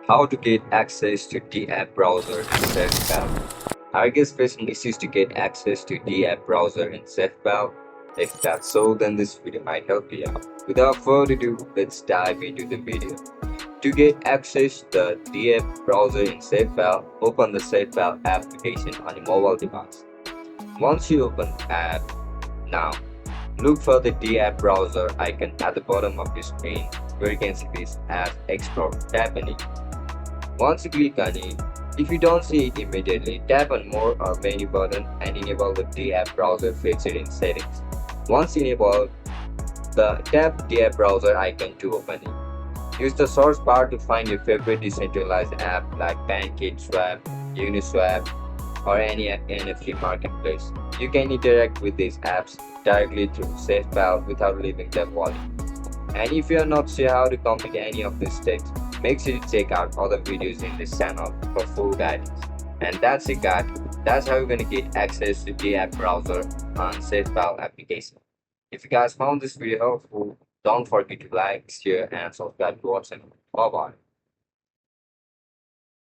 How to get access to DApp browser in SafePal. Are you facing issues to get access to DApp browser in SafePal? If that's so, then this video might help you out. Without further ado, let's dive into the video. To get access to the DApp browser in SafePal, open the SafePal application on your mobile device. Once you open the app, now look for the DApp browser icon at the bottom of your screen where you can see this as Explore. Tap on it. Once you click on it, if you don't see it immediately, tap on More or Menu button and enable the DApp browser feature in Settings. Once enabled, tap DApp browser icon to open it. Use the search bar to find your favorite decentralized app like PancakeSwap, Uniswap, or any NFT marketplace. You can interact with these apps directly through SafePal without leaving the wallet. And if you are not sure how to complete any of these steps, make sure to check out other videos in this channel for full guidance. And that's it guys, that's how you're gonna get access to the app browser on SafePal application. If you guys found this video helpful, don't forget to like, share and subscribe to our channel. Bye bye.